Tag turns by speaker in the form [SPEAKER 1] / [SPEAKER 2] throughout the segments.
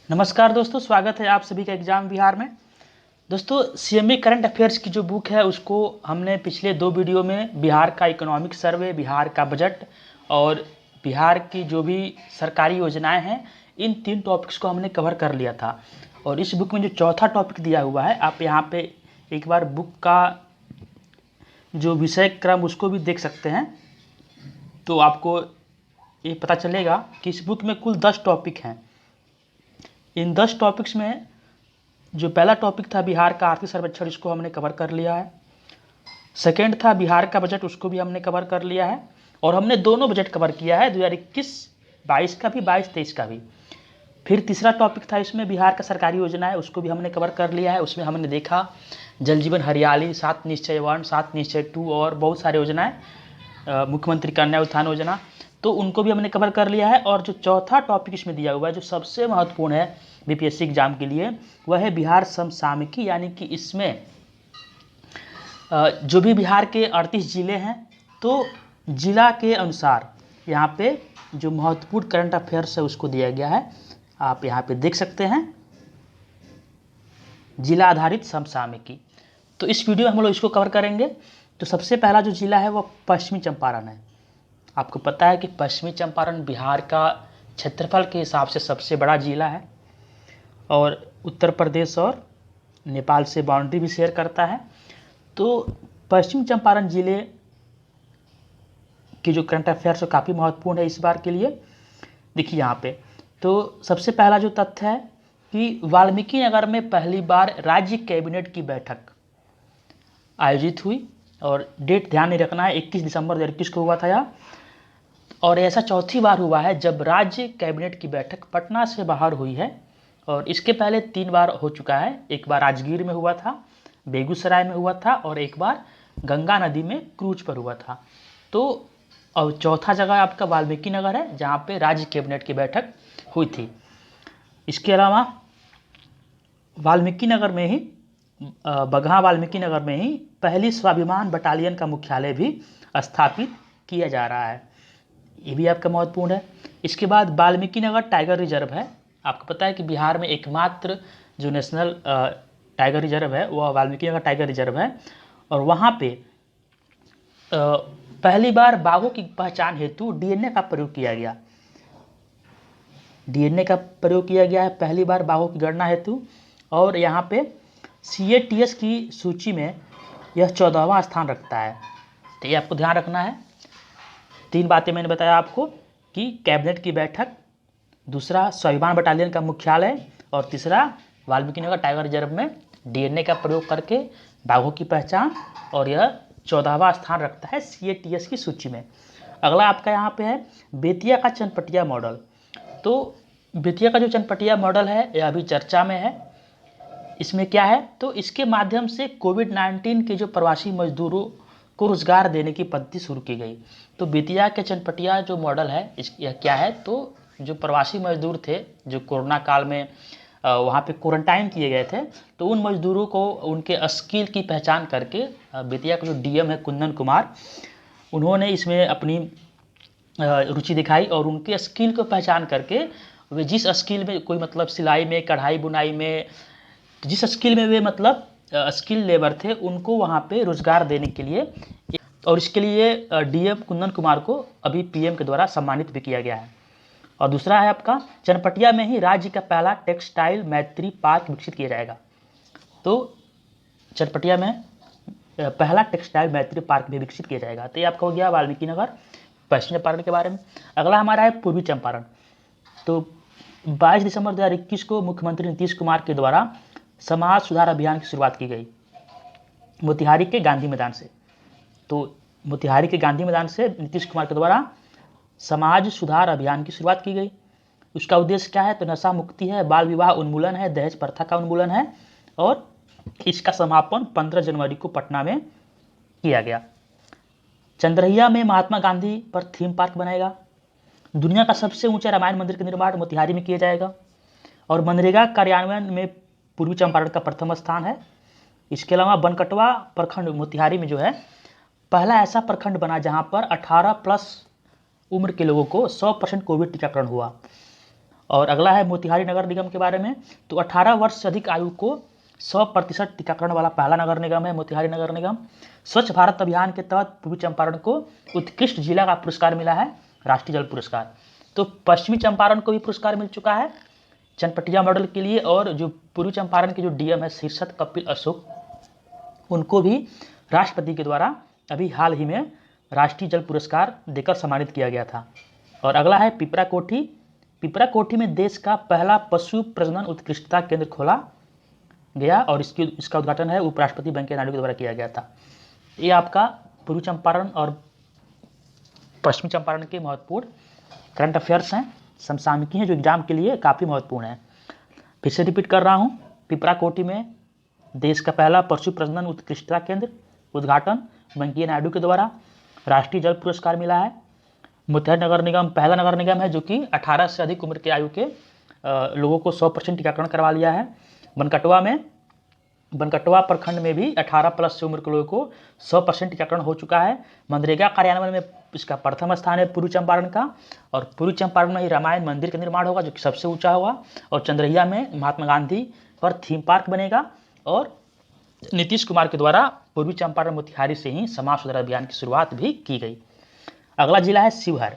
[SPEAKER 1] नमस्कार दोस्तों, स्वागत है आप सभी का एग्जाम बिहार में। दोस्तों, सीएमए करंट अफेयर्स की जो बुक है उसको हमने पिछले 2 वीडियो में बिहार का इकोनॉमिक सर्वे, बिहार का बजट और बिहार की जो भी सरकारी योजनाएं हैं, इन 3 टॉपिक्स को हमने कवर कर लिया था। और इस बुक में जो चौथा टॉपिक दिया हुआ है, आप यहाँ पे एक बार बुक का जो विषय क्रम उसको भी देख सकते हैं, तो आपको ये पता चलेगा कि इस बुक में कुल 10 टॉपिक हैं। इन 10 टॉपिक्स में जो पहला टॉपिक था बिहार का आर्थिक सर्वेक्षण, इसको हमने कवर कर लिया है। सेकेंड था बिहार का बजट, उसको भी हमने कवर कर लिया है। और हमने दोनों बजट कवर किया है, 2021-22 का भी, 22-23 का भी। फिर तीसरा टॉपिक था इसमें बिहार का सरकारी योजना है, उसको भी हमने कवर कर लिया है। उसमें हमने देखा जल जीवन हरियाली, 7 निश्चय 1, 7 निश्चय 2 और बहुत सारे योजनाएं, मुख्यमंत्री कन्या उत्थान योजना, तो उनको भी हमने कवर कर लिया है। और जो चौथा टॉपिक इसमें दिया हुआ है, जो सबसे महत्वपूर्ण है बीपीएससी एग्जाम के लिए, वह है बिहार समसामयिकी। यानी कि इसमें जो भी बिहार के 38 जिले हैं, तो जिला के अनुसार यहाँ पे जो महत्वपूर्ण करंट अफेयर्स है उसको दिया गया है। आप यहाँ पे देख सकते हैं, जिला आधारित समसामयिकी। तो इस वीडियो में हम लोग इसको कवर करेंगे। तो सबसे पहला जो जिला है वह पश्चिमी चंपारण है। आपको पता है कि पश्चिमी चंपारण बिहार का क्षेत्रफल के हिसाब से सबसे बड़ा जिला है और उत्तर प्रदेश और नेपाल से बाउंड्री भी शेयर करता है। तो पश्चिम चंपारण जिले की जो करंट अफेयर्स है काफ़ी महत्वपूर्ण है इस बार के लिए। देखिए यहाँ पे, तो सबसे पहला जो तथ्य है कि वाल्मीकि नगर में पहली बार राज्य कैबिनेट की बैठक आयोजित हुई। और डेट ध्यान नहीं रखना है, 21 दिसंबर 2021 को हुआ था यह। और ऐसा चौथी बार हुआ है जब राज्य कैबिनेट की बैठक पटना से बाहर हुई है। और इसके पहले 3 बार हो चुका है। एक बार राजगीर में हुआ था, बेगूसराय में हुआ था और एक बार गंगा नदी में क्रूज पर हुआ था। तो और चौथा जगह आपका वाल्मीकि नगर है जहाँ पे राज्य कैबिनेट की बैठक हुई थी। इसके अलावा वाल्मीकि नगर में ही, बगहा वाल्मीकि नगर में ही पहली स्वाभिमान बटालियन का मुख्यालय भी स्थापित किया जा रहा है। ये भी आपका महत्वपूर्ण है। इसके बाद वाल्मीकि नगर टाइगर रिजर्व है। आपको पता है कि बिहार में एकमात्र जो नेशनल टाइगर रिजर्व है वह वाल्मीकि नगर टाइगर रिजर्व है। और वहाँ पे पहली बार बाघों की पहचान हेतु डीएनए का प्रयोग किया गया। डीएनए का प्रयोग किया गया है पहली बार बाघों की गणना हेतु। और यहाँ पे CATS की सूची में यह 14वां स्थान रखता है। तो ये आपको ध्यान रखना है। 3 बातें मैंने बताया आपको कि कैबिनेट की बैठक, दूसरा स्वाभिमान बटालियन का मुख्यालय और तीसरा वाल्मीकि नगर टाइगर रिजर्व में डीएनए का प्रयोग करके बाघों की पहचान, और यह 14वां स्थान रखता है CATS की सूची में। अगला आपका यहाँ पे है बेतिया का चनपटिया मॉडल। तो बेतिया का जो चनपटिया मॉडल है यह अभी चर्चा में है। इसमें क्या है, तो इसके माध्यम से कोविड-19 के जो प्रवासी मजदूरों को रोजगार देने की पद्धति शुरू की गई। तो बेतिया के चनपटिया जो मॉडल है यह क्या है, तो जो प्रवासी मजदूर थे जो कोरोना काल में वहाँ पे क्वारंटाइन किए गए थे, तो उन मजदूरों को उनके स्किल की पहचान करके बेतिया का जो डीएम है कुंदन कुमार, उन्होंने इसमें अपनी रुचि दिखाई और उनके स्किल को पहचान करके वे जिस स्किल में, कोई मतलब सिलाई में, कढ़ाई बुनाई में, जिस स्किल में वे मतलब स्किल लेबर थे, उनको वहाँ पे रोजगार देने के लिए, और इसके लिए डीएम कुंदन कुमार को अभी पीएम के द्वारा सम्मानित भी किया गया है। और दूसरा है आपका चनपटिया में ही राज्य का पहला टेक्सटाइल मैत्री पार्क विकसित किया जाएगा। तो चनपटिया में पहला टेक्सटाइल मैत्री पार्क भी विकसित किया जाएगा। तो ये आपका हो गया वाल्मीकि नगर पश्चिमी चंपारण के बारे में। अगला हमारा है पूर्वी चंपारण। तो 22 दिसंबर 2021 को मुख्यमंत्री नीतीश कुमार के द्वारा समाज सुधार अभियान की शुरुआत की गई मोतिहारी के गांधी मैदान से। तो मोतिहारी के गांधी मैदान से नीतीश कुमार के द्वारा समाज सुधार अभियान की शुरुआत की गई। उसका उद्देश्य क्या है, तो नशा मुक्ति है, बाल विवाह उन्मूलन है, दहेज प्रथा का उन्मूलन है। और इसका समापन 15 जनवरी को पटना में किया गया। चंद्रहिया में महात्मा गांधी पर थीम पार्क बनेगा। दुनिया का सबसे ऊंचा रामायण मंदिर का निर्माण मोतिहारी में किया जाएगा। और मनरेगा कार्यान्वयन में पूर्वी चंपारण का प्रथम स्थान है। इसके अलावा बनकटवा प्रखंड मोतिहारी में जो है पहला ऐसा प्रखंड बना जहां पर 18+ उम्र के लोगों को 100% कोविड टीकाकरण हुआ। और अगला है मोतिहारी नगर निगम के बारे में। तो 18 वर्ष से अधिक आयु को 100% टीकाकरण वाला पहला नगर निगम है मोतिहारी नगर निगम। स्वच्छ भारत अभियान के तहत पूर्वी चंपारण को उत्कृष्ट जिला का पुरस्कार मिला है, राष्ट्रीय जल पुरस्कार। तो पश्चिमी चंपारण को भी पुरस्कार मिल चुका है चनपटिया मॉडल के लिए, और जो पूर्वी चंपारण के जो डीएम है शीर्षत कपिल अशोक, उनको भी राष्ट्रपति के द्वारा अभी हाल ही में राष्ट्रीय जल पुरस्कार देकर सम्मानित किया गया था। और अगला है पिपरा कोठी। पिपरा कोठी में देश का पहला पशु प्रजनन उत्कृष्टता केंद्र खोला गया और इसका उद्घाटन है उपराष्ट्रपति वेंकैया नायडू के द्वारा किया गया था। ये आपका पूर्वी चंपारण और पश्चिमी चंपारण के महत्वपूर्ण करंट अफेयर्स हैं, समसामयिकी हैं, जो एग्जाम के लिए काफ़ी महत्वपूर्ण है। फिर से रिपीट कर रहा हूँ, पिपरा कोठी में देश का पहला पशु प्रजनन उत्कृष्टता केंद्र, उद्घाटन वेंकैया नायडू के द्वारा, राष्ट्रीय जल पुरस्कार मिला है। मोतिहारी नगर निगम पहला नगर निगम है जो कि 18 से अधिक उम्र के आयु के लोगों को 100% टीकाकरण करवा लिया है। बनकटवा प्रखंड में भी 18 प्लस से उम्र के लोगों को 100% टीकाकरण हो चुका है। मनरेगा कार्यान्वयन में इसका प्रथम स्थान है पूर्वी चंपारण का, और पूर्वी चंपारण में ही रामायण मंदिर का निर्माण होगा जो कि सबसे ऊंचा होगा, और चंद्रहिया में महात्मा गांधी पर थीम पार्क बनेगा, और नीतीश कुमार के द्वारा पूर्वी चंपारण मोतिहारी से ही समाज सुधार अभियान की शुरुआत भी की गई। अगला जिला है शिवहर।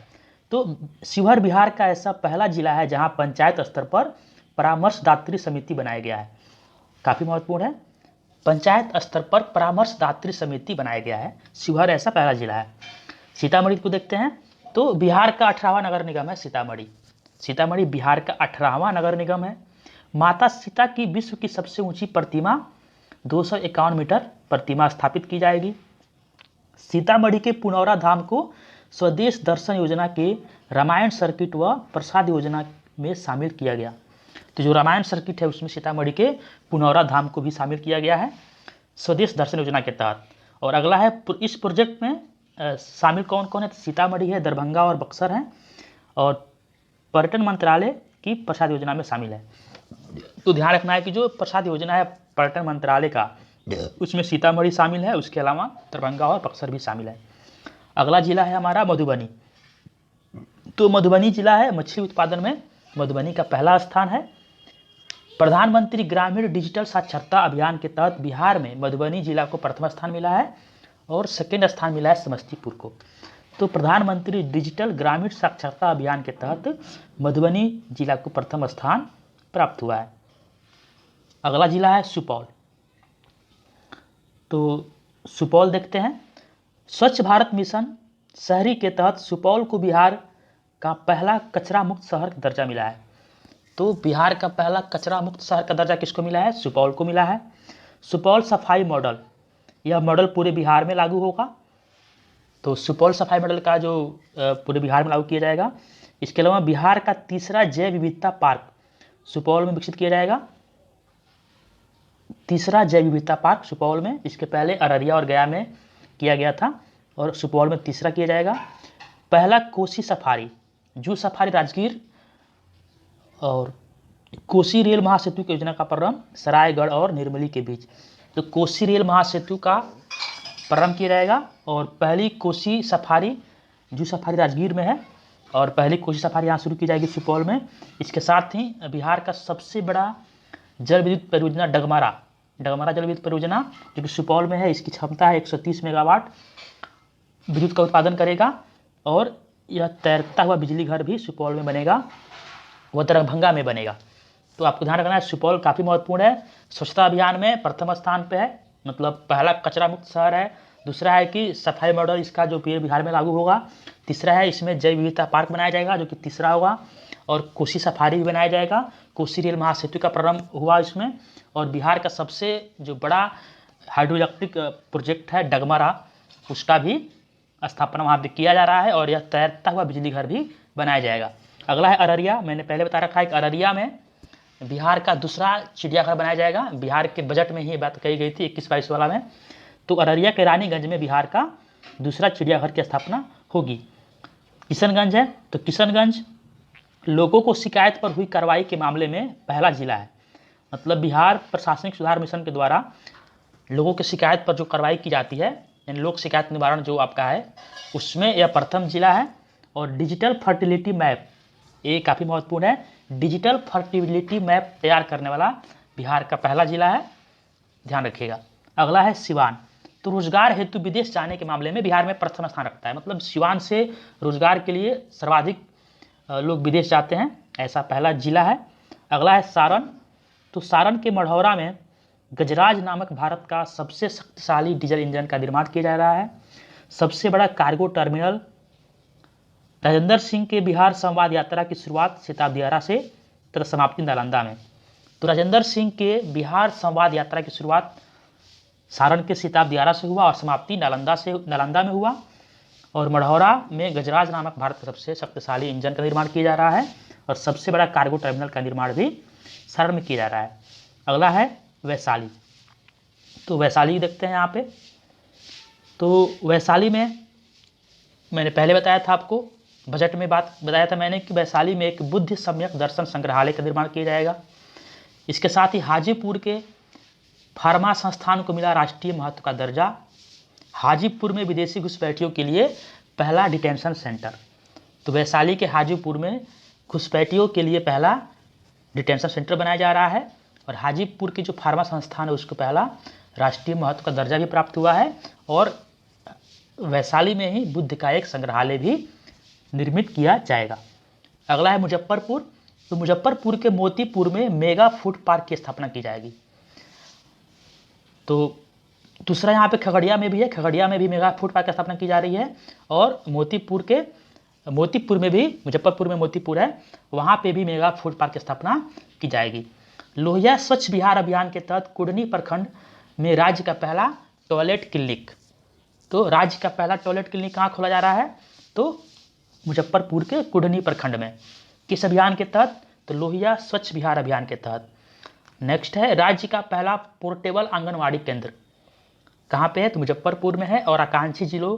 [SPEAKER 1] तो शिवहर बिहार का ऐसा पहला जिला है जहां पंचायत स्तर पर परामर्शदात्री समिति बनाया गया है, काफ़ी महत्वपूर्ण है। पंचायत स्तर पर परामर्शदात्री समिति बनाया गया है, शिवहर ऐसा पहला जिला है। सीतामढ़ी को देखते हैं। तो बिहार का 18वां नगर निगम है सीतामढ़ी। सीतामढ़ी बिहार का 18वां नगर निगम है। माता सीता की विश्व की सबसे ऊंची प्रतिमा 251 मीटर प्रतिमा स्थापित की जाएगी। सीतामढ़ी के पुनौरा धाम को स्वदेश दर्शन योजना के रामायण सर्किट व प्रसाद योजना में शामिल किया गया। तो जो रामायण सर्किट है उसमें सीतामढ़ी के पुनौरा धाम को भी शामिल किया गया है स्वदेश दर्शन योजना के तहत। और अगला है इस प्रोजेक्ट में शामिल कौन कौन है, तो सीतामढ़ी है, दरभंगा और बक्सर हैं, और पर्यटन मंत्रालय की प्रसाद योजना में शामिल है। तो ध्यान रखना है कि जो प्रसाद योजना है पर्यटन मंत्रालय का, उसमें सीतामढ़ी शामिल है, उसके अलावा दरभंगा और बक्सर भी शामिल है। अगला जिला है हमारा मधुबनी। तो मधुबनी जिला है मछली उत्पादन में मधुबनी का पहला स्थान है। प्रधानमंत्री ग्रामीण डिजिटल साक्षरता अभियान के तहत बिहार में मधुबनी जिला को प्रथम स्थान मिला है, और सेकेंड स्थान मिला है समस्तीपुर को। तो प्रधानमंत्री डिजिटल ग्रामीण साक्षरता अभियान के तहत मधुबनी जिला को प्रथम स्थान प्राप्त हुआ है। अगला जिला है सुपौल। तो सुपौल देखते हैं। स्वच्छ भारत मिशन शहरी के तहत सुपौल को बिहार का पहला कचरा मुक्त शहर का दर्जा मिला है। तो बिहार का पहला कचरा मुक्त शहर का दर्जा किसको मिला है, सुपौल को मिला है। सुपौल सफाई मॉडल, यह मॉडल पूरे बिहार में लागू होगा। तो सुपौल सफाई मॉडल का जो पूरे बिहार में लागू किया जाएगा। इसके अलावा बिहार का तीसरा जैव विविधता पार्क सुपौल में विकसित किया जाएगा। तीसरा जैव विविधता पार्क सुपौल में, इसके पहले अररिया और गया में किया गया था, और सुपौल में तीसरा किया जाएगा। पहला Kosi safari zoo safari Rajgir और कोसी रेल महासेतु की योजना का प्रारंभ सरायगढ़ और निर्मली के बीच। तो कोसी रेल महासेतु का प्रारंभ किया जाएगा, और पहली Kosi safari zoo safari Rajgir में है, और पहली कोसी सफारी यहाँ शुरू की जाएगी सुपौल में। इसके साथ ही बिहार का सबसे बड़ा जल विद्युत परियोजना डगमारा जल विद्युत परियोजना जो कि सुपौल में है, इसकी क्षमता है 130 मेगावाट विद्युत का उत्पादन करेगा, और यह तैरता हुआ बिजली घर भी सुपौल में बनेगा, वह दरभंगा में बनेगा। तो आपको ध्यान रखना है सुपौल काफ़ी महत्वपूर्ण है। स्वच्छता अभियान में प्रथम स्थान पे है, मतलब पहला कचरा मुक्त शहर है। दूसरा है कि सफाई मॉडल इसका जो बिहार में लागू होगा। तीसरा है इसमें जैव विविधता पार्क बनाया जाएगा जो कि तीसरा होगा, और कोसी सफारी भी बनाया जाएगा। कोसी रेल महासेतु का प्रारंभ हुआ इसमें, और बिहार का सबसे जो बड़ा हाइड्रो इलेक्ट्रिक प्रोजेक्ट है डगमारा, उसका भी स्थापना वहाँ पे किया जा रहा है, और यह तैरता हुआ बिजली घर भी बनाया जाएगा। अगला है अररिया। मैंने पहले बता रखा है कि अररिया में बिहार का दूसरा चिड़ियाघर बनाया जाएगा। बिहार के बजट में ही बात कही गई थी 21-22 वाला में। तो अररिया के रानीगंज में बिहार का दूसरा चिड़ियाघर की स्थापना होगी। किशनगंज है, तो किशनगंज लोगों को शिकायत पर हुई कार्रवाई के मामले में पहला जिला है। मतलब बिहार प्रशासनिक सुधार मिशन के द्वारा लोगों की शिकायत पर जो कार्रवाई की जाती है, यानी लोक शिकायत निवारण जो आपका है, उसमें यह प्रथम जिला है। और डिजिटल फर्टिलिटी मैप ये काफ़ी महत्वपूर्ण है। डिजिटल फर्टिलिटी मैप तैयार करने वाला बिहार का पहला जिला है, ध्यान रखिएगा। अगला है सिवान। तो रोजगार हेतु विदेश जाने के मामले में बिहार में प्रथम स्थान रखता है, मतलब सिवान से रोजगार के लिए सर्वाधिक लोग विदेश जाते हैं, ऐसा पहला जिला है। अगला है सारण। तो सारण के मढ़ौरा में गजराज नामक भारत का सबसे शक्तिशाली डीजल इंजन का निर्माण किया जा रहा है। सबसे बड़ा कार्गो टर्मिनल। राजेंद्र सिंह के बिहार संवाद यात्रा की शुरुआत शताब्दी आरा से तथा समाप्ति नालंदा में। तो राजेंद्र सिंह के बिहार संवाद यात्रा की शुरुआत सारण के शताब्दी आरा से हुआ और समाप्ति नालंदा में हुआ। और मढ़ौरा में गजराज नामक भारत का सबसे शक्तिशाली इंजन का निर्माण किया जा रहा है और सबसे बड़ा कार्गो टर्मिनल का निर्माण भी सारण में किया जा रहा है। अगला है वैशाली। तो वैशाली देखते हैं यहाँ पे। तो वैशाली में मैंने पहले बताया था आपको, बजट में बताया था मैंने कि वैशाली में एक बुद्ध सम्यक दर्शन संग्रहालय का निर्माण किया जाएगा। इसके साथ ही हाजीपुर के फार्मा संस्थान को मिला राष्ट्रीय महत्व का दर्जा। हाजीपुर में विदेशी घुसपैठियों के लिए पहला डिटेंशन सेंटर। तो वैशाली के हाजीपुर में घुसपैठियों के लिए पहला डिटेंशन सेंटर बनाया जा रहा है और हाजीपुर की जो फार्मा संस्थान है उसको पहला राष्ट्रीय महत्व का दर्जा भी प्राप्त हुआ है और वैशाली में ही बुद्ध का एक संग्रहालय भी निर्मित किया जाएगा। अगला है मुजफ्फरपुर। तो मुजफ्फरपुर के मोतीपुर में मेगा फूड पार्क की स्थापना की जाएगी। तो दूसरा यहाँ पे खगड़िया में भी है, खगड़िया में भी मेगा फूड पार्क की स्थापना की जा रही है और मोतीपुर में भी, मुजफ्फरपुर में मोतीपुर है, वहाँ पे भी मेगा फूड पार्क की स्थापना की जाएगी। लोहिया स्वच्छ बिहार अभियान के तहत कुढ़नी प्रखंड में राज्य का पहला टॉयलेट क्लिनिक। तो राज्य का पहला टॉयलेट क्लिनिक कहाँ खोला जा रहा है? तो मुजफ्फरपुर के कुढ़नी प्रखंड में। किस अभियान के तहत? तो लोहिया स्वच्छ बिहार अभियान के तहत। नेक्स्ट है राज्य का पहला पोर्टेबल आंगनवाड़ी केंद्र कहाँ पे है? तो मुजफ्फरपुर में है और आकांक्षी जिलों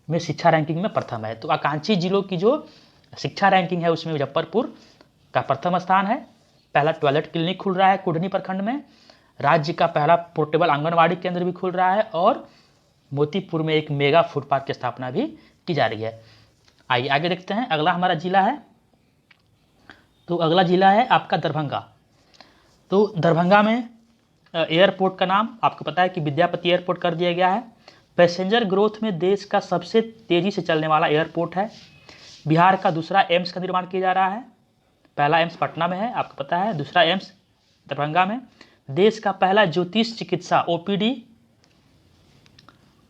[SPEAKER 1] में शिक्षा रैंकिंग में प्रथम है। तो आकांक्षी जिलों की जो शिक्षा रैंकिंग है उसमें मुजफ्फरपुर का प्रथम स्थान है। पहला टॉयलेट क्लिनिक खुल रहा है कुढ़नी प्रखंड में, राज्य का पहला पोर्टेबल आंगनवाड़ी केंद्र भी खुल रहा है और मोतीपुर में एक मेगा फूड पार्क की स्थापना भी की जा रही है। आइए आगे देखते हैं। अगला हमारा जिला है, तो अगला जिला है आपका दरभंगा। तो दरभंगा में एयरपोर्ट का नाम आपको पता है कि विद्यापति एयरपोर्ट कर दिया गया है। पैसेंजर ग्रोथ में देश का सबसे तेज़ी से चलने वाला एयरपोर्ट है। बिहार का दूसरा एम्स का निर्माण किया जा रहा है। पहला एम्स पटना में है आपको पता है, दूसरा एम्स दरभंगा में। देश का पहला ज्योतिष चिकित्सा ओपीडी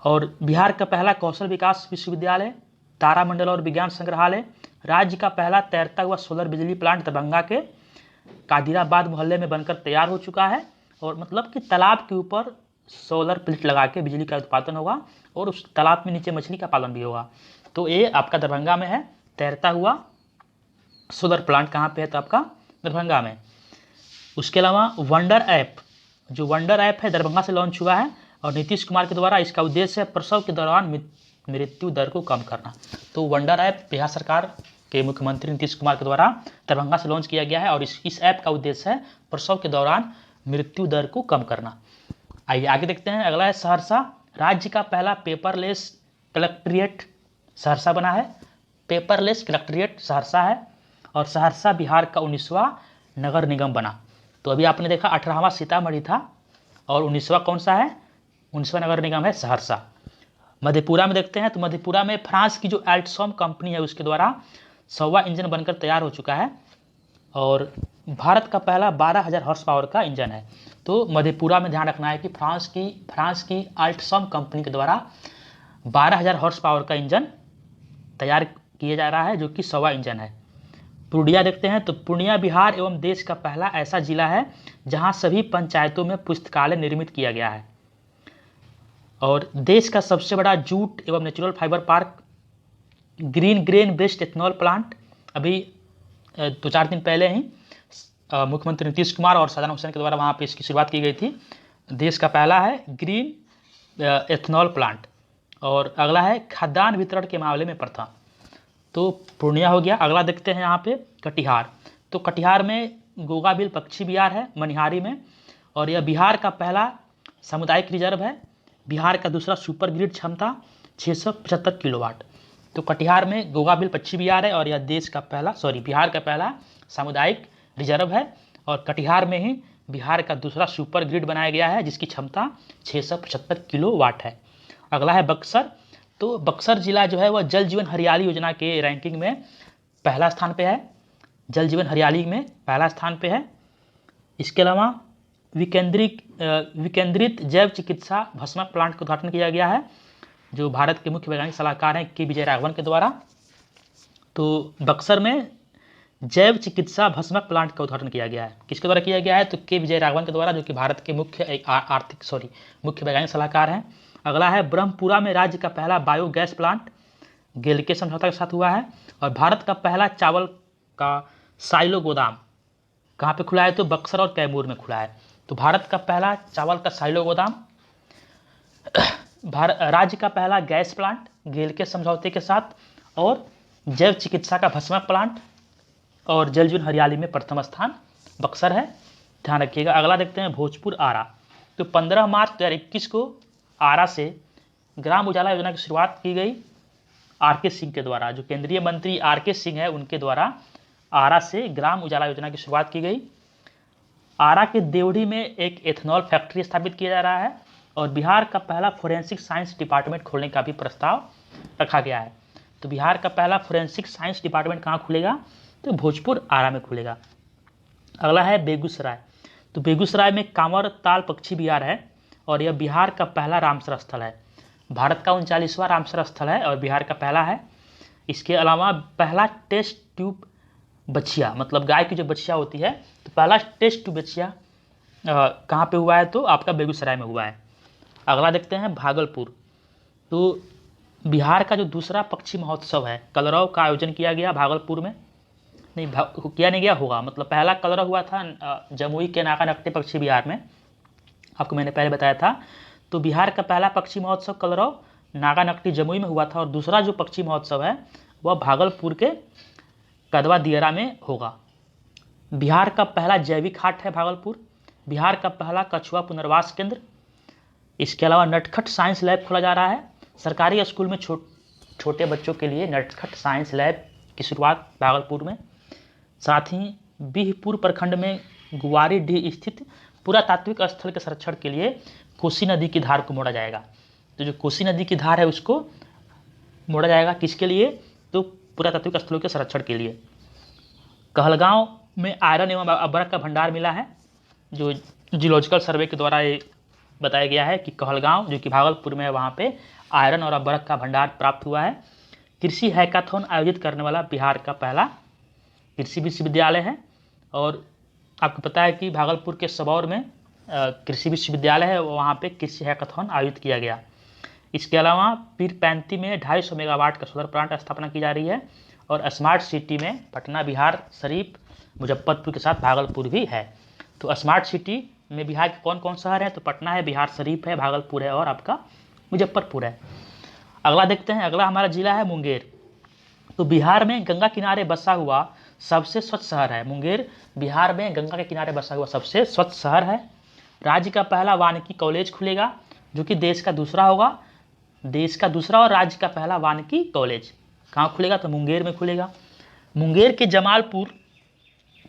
[SPEAKER 1] और बिहार का पहला कौशल विकास विश्वविद्यालय, तारामंडल और विज्ञान संग्रहालय। राज्य का पहला तैरता हुआ सोलर बिजली प्लांट दरभंगा के कादिराबाद मोहल्ले में बनकर तैयार हो चुका है और मतलब कि तालाब के ऊपर सोलर प्लेट लगा के बिजली का उत्पादन होगा और उस तालाब में नीचे मछली का पालन भी होगा। तो ये आपका दरभंगा में है तैरता हुआ सोलर प्लांट। कहाँ पे है? तो आपका दरभंगा में। उसके अलावा वंडर ऐप, जो वंडर ऐप है दरभंगा से लॉन्च हुआ है और नीतीश कुमार के द्वारा इसका उद्देश्य है प्रसव के दौरान मृत्यु दर को कम करना। तो वंडर ऐप बिहार सरकार के मुख्यमंत्री नीतीश कुमार के द्वारा दरभंगा से लॉन्च किया गया है और इस ऐप का उद्देश्य है प्रसव के दौरान मृत्यु दर को कम करना। आइए आगे देखते हैं। अगला है सहरसा। राज्य का पहला पेपरलेस कलेक्ट्रेट सहरसा बना है। पेपरलेस कलेक्ट्रेट सहरसा है और सहरसा बिहार का 19वां नगर निगम बना। तो अभी आपने देखा 18वां सीतामढ़ी था और 19वां कौन सा है? 19वां नगर निगम है सहरसा। मधेपुरा में देखते हैं। तो मधेपुरा में फ्रांस की जो एल्टसॉम कंपनी है उसके द्वारा 100वां इंजन बनकर तैयार हो चुका है और भारत का पहला 12,000 हॉर्स पावर का इंजन है। तो मधेपुरा में ध्यान रखना है कि फ्रांस की अल्ट्सॉम कंपनी के द्वारा 12,000 हॉर्स पावर का इंजन तैयार किया जा रहा है जो कि 100वां इंजन है। पूर्णिया देखते हैं। तो पूर्णिया बिहार एवं देश का पहला ऐसा जिला है जहां सभी पंचायतों में पुस्तकालय निर्मित किया गया है और देश का सबसे बड़ा जूट एवं natural fibre park green grain based ethanol plant अभी 2-4 दिन पहले ही मुख्यमंत्री नीतीश कुमार और सदानंद हुसैन के द्वारा वहाँ पे इसकी शुरुआत की गई थी। देश का पहला है ग्रीन एथेनॉल प्लांट। और अगला है खाद्यान्न वितरण के मामले में प्रथम। तो पूर्णिया हो गया। अगला देखते हैं यहाँ पे कटिहार। तो कटिहार में गोगाबिल पक्षी विहार है मनिहारी में और यह बिहार का पहला सामुदायिक रिजर्व है। बिहार का दूसरा सुपर ग्रिड क्षमता 675 किलोवाट। तो कटिहार में गोगाबिल पक्षी विहार है और यह बिहार का पहला सामुदायिक रिजर्व है और कटिहार में ही बिहार का दूसरा सुपर ग्रिड बनाया गया है जिसकी क्षमता 675 किलोवाट है। अगला है बक्सर। तो बक्सर जिला जो है वह जल जीवन हरियाली योजना के रैंकिंग में पहला स्थान पे है, जल जीवन हरियाली में पहला स्थान पे है। इसके अलावा विकेंद्रित जैव चिकित्सा भस्मक प्लांट का उद्घाटन किया गया है जो भारत के मुख्य वैज्ञानिक सलाहकार हैं के विजय राघवन के द्वारा। तो बक्सर में जैव चिकित्सा भस्मक प्लांट का उद्घाटन किया गया है, किसके द्वारा किया गया है? तो के विजय राघवन के द्वारा, जो कि भारत के मुख्य वैज्ञानिक सलाहकार हैं। अगला है ब्रह्मपुरा में राज्य का पहला बायोगैस प्लांट गेलके समझौता के साथ हुआ है। और भारत का पहला चावल का साइलो गोदाम कहाँ पे खुला है? तो बक्सर और कैमूर में खुला है। तो भारत का पहला चावल का साइलो गोदाम, राज्य का पहला गैस प्लांट गेलके समझौते के साथ, और जैव चिकित्सा का भस्मक प्लांट, और जल जीवन हरियाली में प्रथम स्थान बक्सर है, ध्यान रखिएगा। अगला देखते हैं भोजपुर आरा। तो 15 मार्च 2021 को आरा से ग्राम उजाला योजना की शुरुआत की गई आर.के. सिंह के द्वारा। जो केंद्रीय मंत्री आर.के. सिंह है उनके द्वारा आरा से ग्राम उजाला योजना की शुरुआत की गई। आरा के देवढ़ी में एक एथेनॉल फैक्ट्री स्थापित किया जा रहा है और बिहार का पहला फोरेंसिक साइंस डिपार्टमेंट खोलने का भी प्रस्ताव रखा गया है। तो बिहार का पहला फोरेंसिक साइंस डिपार्टमेंट कहाँ खुलेगा? तो भोजपुर आरा में खुलेगा। अगला है बेगूसराय। तो बेगूसराय में कांवर ताल पक्षी विहार है और यह बिहार का पहला रामसर स्थल है। भारत का 39वां रामसर स्थल है और बिहार का पहला है। इसके अलावा पहला टेस्ट ट्यूब बछिया, मतलब गाय की जो बछिया होती है, तो पहला टेस्ट ट्यूब बछिया कहाँ पे हुआ है? तो आपका बेगूसराय में हुआ है। अगला देखते हैं भागलपुर। तो बिहार का जो दूसरा पक्षी महोत्सव है कलरव का आयोजन किया गया भागलपुर में। नहीं किया नहीं गया होगा, मतलब पहला कलरव हुआ था जमुई के नाकानकटी पक्षी विहार में, आपको मैंने पहले बताया था। तो बिहार का पहला पक्षी महोत्सव कलरव नागानकटी जमुई में हुआ था और दूसरा जो पक्षी महोत्सव है वह भागलपुर के कदवा दियरा में होगा। बिहार का पहला जैविक हाट है भागलपुर। बिहार का पहला कछुआ पुनर्वास केंद्र। इसके अलावा नटखट साइंस लैब खोला जा रहा है। सरकारी स्कूल में छोटे बच्चों के लिए नटखट साइंस लैब की शुरुआत भागलपुर में। साथ ही बिहपुर प्रखंड में गुवारीडीह स्थित पुरातात्विक स्थल के संरक्षण के लिए कोसी नदी की धार को मोड़ा जाएगा। तो जो कोसी नदी की धार है उसको मोड़ा जाएगा, किसके लिए? तो पुरातात्विक स्थलों के संरक्षण के लिए। कहलगांव में आयरन एवं अभ्रक का भंडार मिला है। जो जियोलॉजिकल सर्वे के द्वारा ये बताया गया है कि कहलगांव जो कि भागलपुर में है वहाँ पे आयरन और अभ्रक का भंडार प्राप्त हुआ है। कृषि हैकाथॉन आयोजित करने वाला बिहार का पहला कृषि विश्वविद्यालय है। और आपको पता है कि भागलपुर के सबौर में कृषि विश्वविद्यालय है, वहाँ पे कृषि हैकाथॉन आयोजित किया गया। इसके अलावा पीरपैंती में 250 मेगावाट का सोलर प्लांट स्थापना की जा रही है। और स्मार्ट सिटी में पटना, बिहार शरीफ, मुजफ्फरपुर के साथ भागलपुर भी है। तो स्मार्ट सिटी में बिहार के कौन कौन शहर हैं? तो पटना है, बिहार शरीफ है, भागलपुर है और आपका मुजफ्फरपुर है। अगला देखते हैं, अगला हमारा जिला है मुंगेर। तो बिहार में गंगा किनारे बसा हुआ सबसे स्वच्छ शहर है मुंगेर। बिहार में गंगा के किनारे बसा हुआ सबसे स्वच्छ शहर है। राज्य का पहला वानिकी कॉलेज खुलेगा जो कि देश का दूसरा होगा, देश का दूसरा और राज्य का पहला वानिकी कॉलेज कहाँ खुलेगा? तो मुंगेर में खुलेगा। मुंगेर के जमालपुर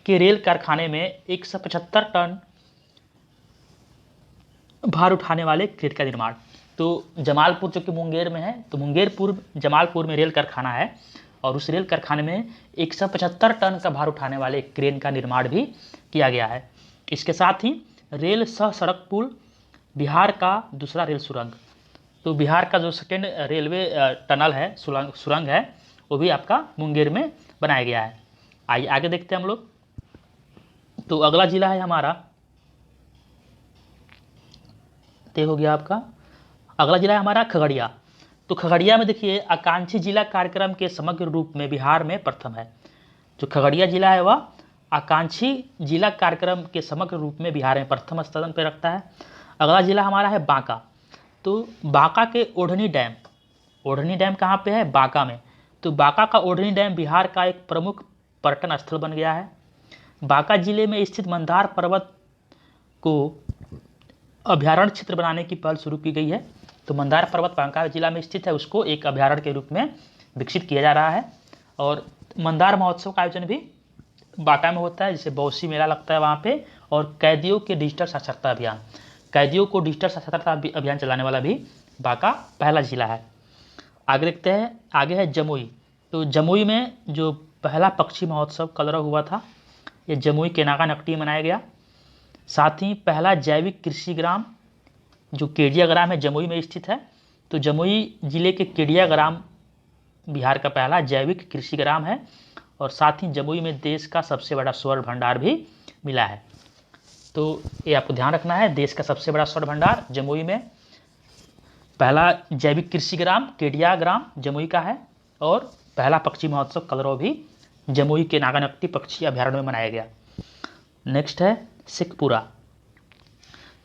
[SPEAKER 1] के रेल कारखाने में 175 टन भार उठाने वाले क्रेन का निर्माण। तो जमालपुर जो कि मुंगेर में है, तो जमालपुर में रेल कारखाना है और उस रेल कारखाने में 175 टन का भार उठाने वाले क्रेन का निर्माण भी किया गया है। इसके साथ ही रेल सह सड़क पुल, बिहार का दूसरा रेल सुरंग। तो बिहार का जो सेकेंड रेलवे टनल है, सुरंग है, वो भी आपका मुंगेर में बनाया गया है। आइए आगे देखते हैं हम लोग। तो अगला जिला है हमारा, ते हो गया आपका, अगला जिला है हमारा खगड़िया। तो खगड़िया में देखिए आकांक्षी जिला कार्यक्रम के समग्र रूप में बिहार में प्रथम है। जो खगड़िया जिला है वह आकांक्षी जिला कार्यक्रम के समग्र रूप में बिहार में प्रथम स्थान पर रखता है। अगला जिला हमारा है बांका। तो बांका के ओढ़नी डैम कहाँ पे है? बांका में। तो बांका का ओढ़नी डैम बिहार का एक प्रमुख पर्यटन स्थल बन गया है। बांका जिले में स्थित मंदार पर्वत को अभ्यारण्य क्षेत्र बनाने की पहल शुरू की गई है। तो मंदार पर्वत बांका जिला में स्थित है, उसको एक अभ्यारण्य के रूप में विकसित किया जा रहा है। और मंदार महोत्सव का आयोजन भी बांका में होता है, जैसे बौसी मेला लगता है वहाँ पे, और कैदियों के डिजिटल साक्षरता अभियान, कैदियों को डिजिटल साक्षरता अभियान चलाने वाला भी बांका पहला जिला है। आगे देखते हैं, आगे है जमुई। तो जमुई में जो पहला पक्षी महोत्सव कलरव हुआ था, ये जमुई केनाका नकटी में मनाया गया। साथ ही पहला जैविक कृषि ग्राम जो केडिया ग्राम है जमुई में स्थित है, तो जमुई जिले के केडिया ग्राम बिहार का पहला जैविक कृषि ग्राम है। और साथ ही जमुई में देश का सबसे बड़ा स्वर्ण भंडार भी मिला है। तो ये आपको ध्यान रखना है, देश का सबसे बड़ा स्वर्ण भंडार जमुई में, पहला जैविक कृषि ग्राम केडिया ग्राम जमुई का है, और पहला पक्षी महोत्सव कलरव भी जमुई के नागानकटी पक्षी अभ्यारण्य में मनाया गया। नेक्स्ट है शेखपुरा।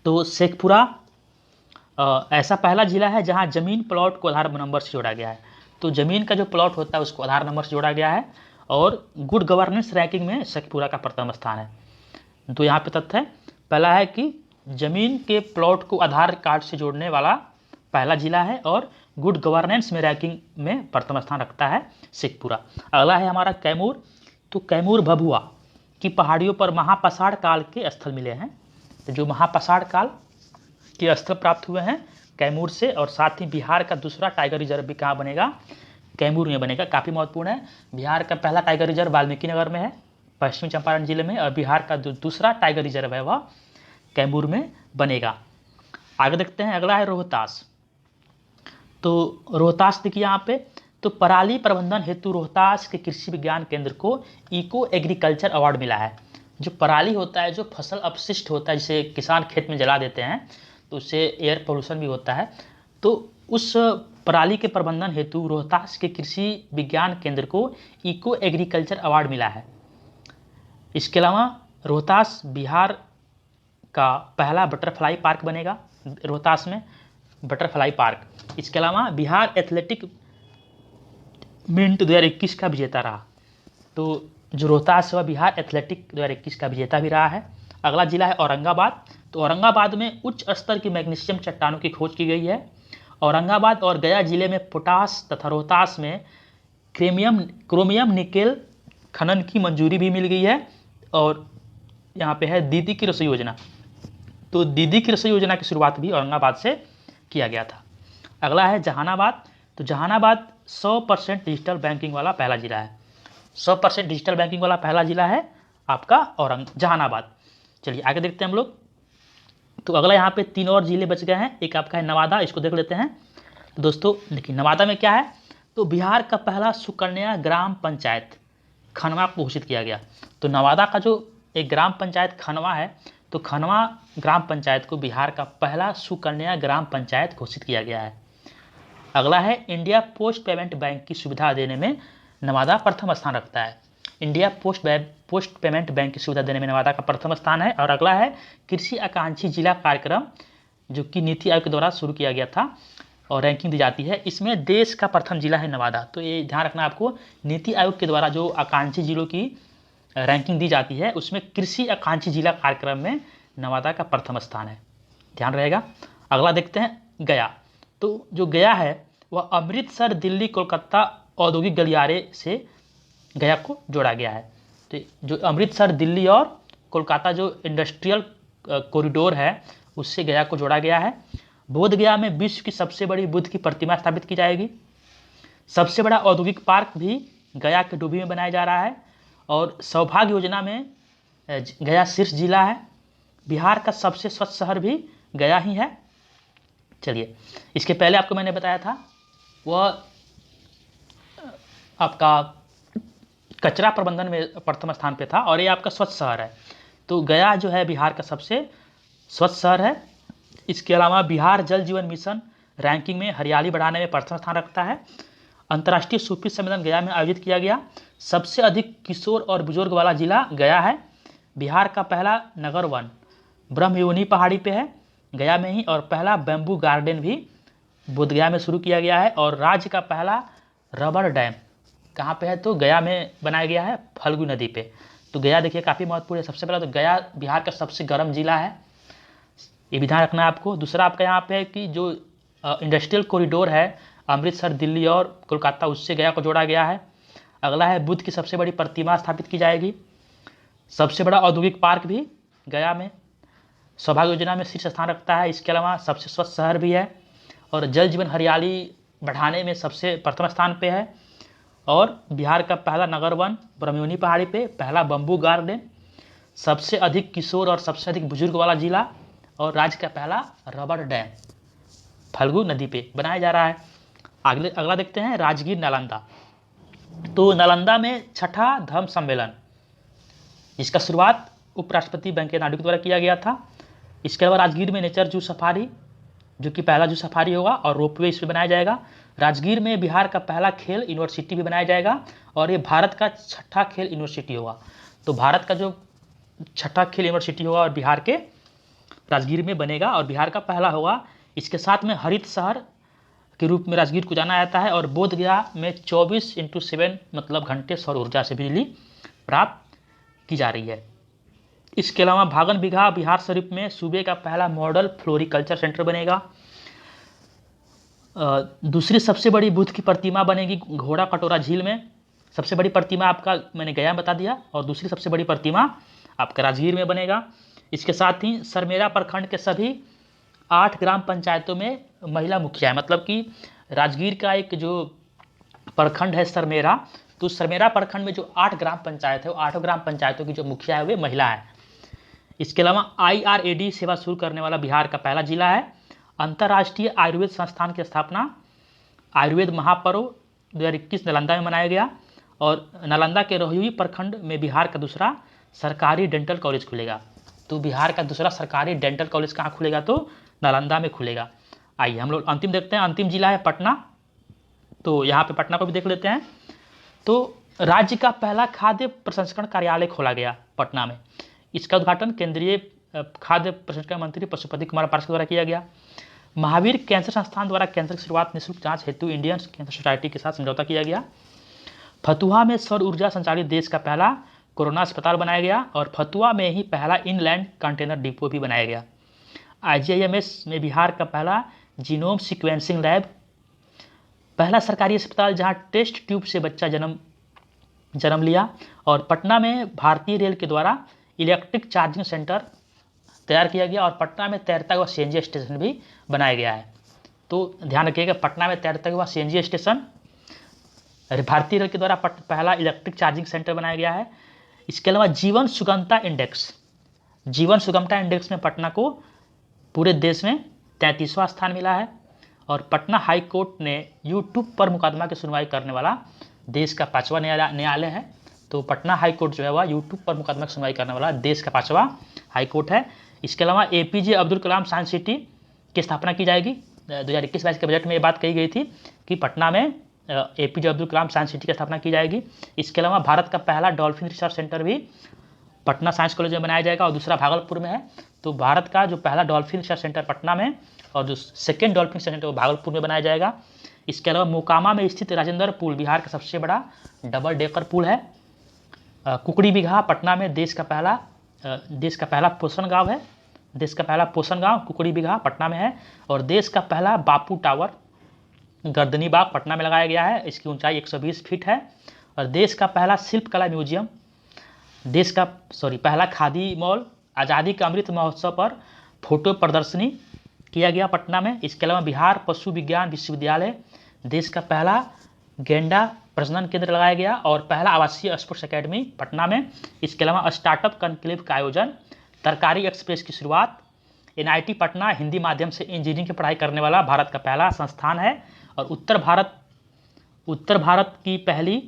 [SPEAKER 1] तो शेखपुरा ऐसा पहला जिला है जहां जमीन प्लॉट को आधार नंबर से जोड़ा गया है। तो जमीन का जो प्लॉट होता है उसको आधार नंबर से जोड़ा गया है, और गुड गवर्नेंस रैंकिंग में शेखपुरा का प्रथम स्थान है। तो यहाँ पे तथ्य है, पहला है कि जमीन के प्लॉट को आधार कार्ड से जोड़ने वाला पहला जिला है, और गुड गवर्नेंस में रैंकिंग में प्रथम स्थान रखता है शेखपुरा। अगला है हमारा कैमूर। तो कैमूर भभुआ की पहाड़ियों पर महापसाड़ काल के स्थल मिले हैं। तो जो महापसाड़ काल के स्थल प्राप्त हुए हैं कैमूर से, और साथ ही बिहार का दूसरा टाइगर रिजर्व भी कहाँ बनेगा, कैमूर में बनेगा। काफ़ी महत्वपूर्ण है, बिहार का पहला टाइगर रिजर्व वाल्मीकि नगर में है, पश्चिमी चंपारण जिले में, और बिहार का दूसरा टाइगर रिजर्व है वह कैमूर में बनेगा। आगे देखते हैं, अगला है रोहतास। तो रोहतास देखिए यहाँ पे, तो पराली प्रबंधन हेतु रोहतास के कृषि विज्ञान केंद्र को इको एग्रीकल्चर अवार्ड मिला है। जो पराली होता है, जो फसल अपशिष्ट होता है, जिसे किसान खेत में जला देते हैं तो उससे एयर पोल्यूशन भी होता है, तो उस पराली के प्रबंधन हेतु रोहतास के कृषि विज्ञान केंद्र को इको एग्रीकल्चर अवार्ड मिला है। इसके अलावा रोहतास बिहार का पहला बटरफ्लाई पार्क बनेगा, रोहतास में बटरफ्लाई पार्क। इसके अलावा बिहार एथलेटिक मीट 2021 का विजेता रहा। तो जो रोहतास है वह बिहार एथलेटिक 2021 का विजेता भी रहा है। अगला जिला है औरंगाबाद। तो औरंगाबाद में उच्च स्तर की मैग्नीशियम चट्टानों की खोज की गई है। औरंगाबाद और गया जिले में पोटास तथा रोहतास में क्रोमियम निकेल खनन की मंजूरी भी मिल गई है। और यहाँ पे है दीदी की रसोई योजना। तो दीदी की रसोई योजना की शुरुआत भी औरंगाबाद से किया गया था। अगला है जहानाबाद। तो जहानाबाद 100% डिजिटल बैंकिंग वाला पहला जिला है। 100% डिजिटल बैंकिंग वाला पहला जिला है आपका जहानाबाद। चलिए आगे देखते हैं हम लोग। तो अगला यहाँ पे 3 और जिले बच गए हैं। एक आपका है नवादा, इसको देख लेते हैं। तो दोस्तों देखिए नवादा में क्या है, तो बिहार का पहला सुकन्या ग्राम पंचायत खनवा को घोषित किया गया। तो नवादा का जो एक ग्राम पंचायत खनवा है, तो खनवा ग्राम पंचायत को बिहार का पहला सुकन्या ग्राम पंचायत घोषित किया गया है। अगला है इंडिया पोस्ट पेमेंट बैंक की सुविधा देने में नवादा प्रथम स्थान रखता है। इंडिया पोस्ट पेमेंट बैंक की सुविधा देने में नवादा का प्रथम स्थान है। और अगला है कृषि आकांक्षी जिला कार्यक्रम, जो कि नीति आयोग के द्वारा शुरू किया गया था और रैंकिंग दी जाती है, इसमें देश का प्रथम जिला है नवादा। तो ये ध्यान रखना आपको, नीति आयोग के द्वारा जो आकांक्षी जिलों की रैंकिंग दी जाती है उसमें कृषि आकांक्षी जिला कार्यक्रम में नवादा का प्रथम स्थान है, ध्यान रहेगा। अगला देखते हैं गया। तो जो गया है वह अमृतसर दिल्ली कोलकाता औद्योगिक गलियारे से गया को जोड़ा गया है। तो जो अमृतसर दिल्ली और कोलकाता जो इंडस्ट्रियल कॉरिडोर है उससे गया को जोड़ा गया है। बोध गया में विश्व की सबसे बड़ी बुद्ध की प्रतिमा स्थापित की जाएगी। सबसे बड़ा औद्योगिक पार्क भी गया के डूबी में बनाया जा रहा है। और सौभाग्य योजना में गया शीर्ष जिला है। बिहार का सबसे स्वच्छ शहर भी गया ही है। चलिए इसके पहले आपको मैंने बताया था वह आपका कचरा प्रबंधन में प्रथम स्थान पे था, और ये आपका स्वच्छ शहर है। तो गया जो है बिहार का सबसे स्वच्छ शहर है। इसके अलावा बिहार जल जीवन मिशन रैंकिंग में हरियाली बढ़ाने में प्रथम स्थान रखता है। अंतर्राष्ट्रीय सूफी सम्मेलन गया में आयोजित किया गया। सबसे अधिक किशोर और बुजुर्ग वाला जिला गया है। बिहार का पहला नगर वन ब्रह्मयोनी पहाड़ी पे है गया में ही, और पहला बैम्बू गार्डन भी बोधगया में शुरू किया गया है। और राज्य का पहला रबर डैम कहाँ पे है, तो गया में बनाया गया है, फल्गु नदी पे। तो गया देखिए काफ़ी महत्वपूर्ण है। सबसे पहला तो गया बिहार का सबसे गर्म जिला है, ये भी ध्यान रखना है आपको। दूसरा आपका यहाँ पे है कि जो इंडस्ट्रियल कॉरिडोर है अमृतसर दिल्ली और कोलकाता, उससे गया को जोड़ा गया है। अगला है बुद्ध की सबसे बड़ी प्रतिमा स्थापित की जाएगी। सबसे बड़ा औद्योगिक पार्क भी गया में सौभाग्य योजना में शीर्ष स्थान रखता है। इसके अलावा सबसे स्वच्छ शहर भी है और जल जीवन हरियाली बढ़ाने में सबसे प्रथम स्थान पे है। और बिहार का पहला नगर वन ब्रह्मयोनी पहाड़ी पे, पहला बम्बू गार्डन, सबसे अधिक किशोर और सबसे अधिक बुजुर्ग वाला जिला और राज्य का पहला रबर डैम फल्गु नदी पे बनाया जा रहा है। अगला देखते हैं राजगीर नालंदा। तो नालंदा में छठा धर्म सम्मेलन, इसका शुरुआत उपराष्ट्रपति वेंकैया नायडू के द्वारा किया गया था। इसके अलावा राजगीर में नेचर जू सफारी, जो कि पहला जू सफारी होगा और रोपवे इस पर बनाया जाएगा। राजगीर में बिहार का पहला खेल यूनिवर्सिटी भी बनाया जाएगा और ये भारत का छठा खेल यूनिवर्सिटी होगा। तो भारत का जो छठा खेल यूनिवर्सिटी होगा और बिहार के राजगीर में बनेगा और बिहार का पहला होगा। इसके साथ में हरित शहर के रूप में राजगीर को जाना जाता है और बोधगया में 24/7 मतलब घंटे सौर ऊर्जा से बिजली प्राप्त की जा रही है। इसके अलावा भागन बिघा बिहार शरीफ में सूबे का पहला मॉडल फ्लोरिकल्चर सेंटर बनेगा। दूसरी सबसे बड़ी बुद्ध की प्रतिमा बनेगी घोड़ा कटोरा झील में। सबसे बड़ी प्रतिमा आपका मैंने गया बता दिया और दूसरी सबसे बड़ी प्रतिमा आपका राजगीर में बनेगा। इसके साथ ही सरमेरा प्रखंड के सभी 8 ग्राम पंचायतों में महिला मुखिया है। मतलब कि राजगीर का एक जो प्रखंड है सरमेरा, तो सरमेरा प्रखंड में जो 8 ग्राम पंचायत है वो 8 ग्राम पंचायतों की जो मुखिया है वे महिला है। इसके अलावा IRAD सेवा शुरू करने वाला बिहार का पहला जिला है। अंतर्राष्ट्रीय आयुर्वेद संस्थान की स्थापना आयुर्वेद महापर्व 2021 नालंदा में मनाया गया और नालंदा के रोहिणी प्रखंड में बिहार का दूसरा सरकारी डेंटल कॉलेज खुलेगा। तो बिहार का दूसरा सरकारी डेंटल कॉलेज कहाँ खुलेगा? तो नालंदा में खुलेगा। आइए हम लोग अंतिम देखते हैं। अंतिम जिला है पटना। तो यहाँ पे पटना को भी देख लेते हैं। तो राज्य का पहला खाद्य प्रसंस्करण कार्यालय खोला गया पटना में। इसका उद्घाटन केंद्रीय खाद्य प्रसंस्करण मंत्री पशुपति कुमार पारस द्वारा किया गया। महावीर कैंसर संस्थान द्वारा कैंसर की शुरुआत निःशुल्क जांच हेतु इंडियन कैंसर सोसाइटी के साथ समझौता किया गया। फतुहा में सौर ऊर्जा संचालित देश का पहला कोरोना अस्पताल बनाया गया और फतुहा में ही पहला इनलैंड कंटेनर डिपो भी बनाया गया। IGIMS में बिहार का पहला जीनोम सीक्वेंसिंग लैब, पहला सरकारी अस्पताल जहां टेस्ट ट्यूब से बच्चा जन्म लिया। और पटना में भारतीय रेल के द्वारा इलेक्ट्रिक चार्जिंग सेंटर तैयार किया गया और पटना में तैरता हुआ CNG स्टेशन भी बनाया गया है। तो ध्यान रखिएगा, पटना में तैरता हुआ CNG स्टेशन भारतीय रेल के द्वारा पहला इलेक्ट्रिक चार्जिंग सेंटर बनाया गया है। इसके अलावा जीवन सुगमता इंडेक्स में पटना को पूरे देश में 33वां स्थान मिला है। और पटना हाई कोर्ट ने यूट्यूब पर मुकदमा की सुनवाई करने वाला देश का 5वां न्यायालय है। तो पटना हाई कोर्ट जो है वह यूट्यूब पर मुकदमा की सुनवाई करने वाला देश का 5वां हाई कोर्ट है। इसके अलावा APJ Abdul Kalam science city की स्थापना की जाएगी। 2021-22 के बजट में ये बात कही गई थी कि पटना में APJ Abdul Kalam science city की स्थापना की जाएगी। इसके अलावा भारत का पहला डॉल्फिन रिसर्च सेंटर भी पटना साइंस कॉलेज में बनाया जाएगा और दूसरा भागलपुर में है। तो भारत का जो पहला डॉल्फिन रिसर्च सेंटर पटना में और जो सेकेंड डॉल्फिन रिसर्च सेंटर वो भागलपुर में बनाया जाएगा। इसके अलावा मोकामा में स्थित राजेंद्र पुल बिहार का सबसे बड़ा डबल डेकर पुल है। कुकड़ी बिघा पटना में देश का पहला पोषण गाँव है। देश का पहला पोषण गाँव कुकड़ी बिघा पटना में है। और देश का पहला बापू टावर गर्दनी बाग पटना में लगाया गया है। इसकी ऊंचाई 120 फीट है। और देश का पहला शिल्पकला म्यूजियम, पहला खादी मॉल आज़ादी का अमृत महोत्सव पर फोटो प्रदर्शनी किया गया पटना में। इसके अलावा बिहार पशु विज्ञान विश्वविद्यालय, देश का पहला गेंडा प्रजनन केंद्र लगाया गया और पहला आवासीय स्पोर्ट्स अकेडमी पटना में। इसके अलावा स्टार्टअप कॉन्क्लेव का आयोजन, तरकारी एक्सप्रेस की शुरुआत, NIT पटना हिंदी माध्यम से इंजीनियरिंग की पढ़ाई करने वाला भारत का पहला संस्थान है। और उत्तर भारत की पहली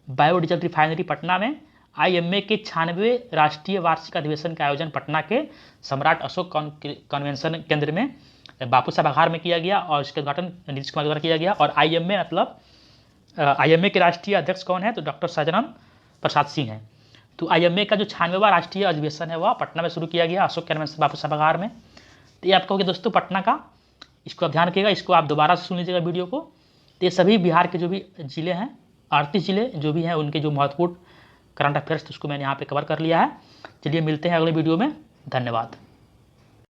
[SPEAKER 1] बायोडीजल रिफाइनरी पटना में। IMA के 96वें राष्ट्रीय वार्षिक अधिवेशन का आयोजन पटना के सम्राट अशोक कन्वेंशन केंद्र में बापू सभागार में किया गया और इसका उद्घाटन नीतीश कुमार द्वारा किया गया। और IMA के राष्ट्रीय अध्यक्ष कौन है? तो डॉक्टर सज्जनम प्रसाद सिंह हैं। तो IMA का जो 96वां राष्ट्रीय अधिवेशन है वह पटना में शुरू किया गया अशोक कन्वेंशन बापू सभागार में। तो ये आपको दोस्तों पटना का, इसको आप ध्यान रखिएगा, इसको आप दोबारा से सुन लीजिएगा वीडियो को। तो ये सभी बिहार के जो भी जिले हैं 38 जिले जो भी हैं उनके जो महत्वपूर्ण करंट अफेयर्स उसको मैंने यहाँ पे कवर कर लिया है। चलिए मिलते हैं अगले वीडियो में। धन्यवाद।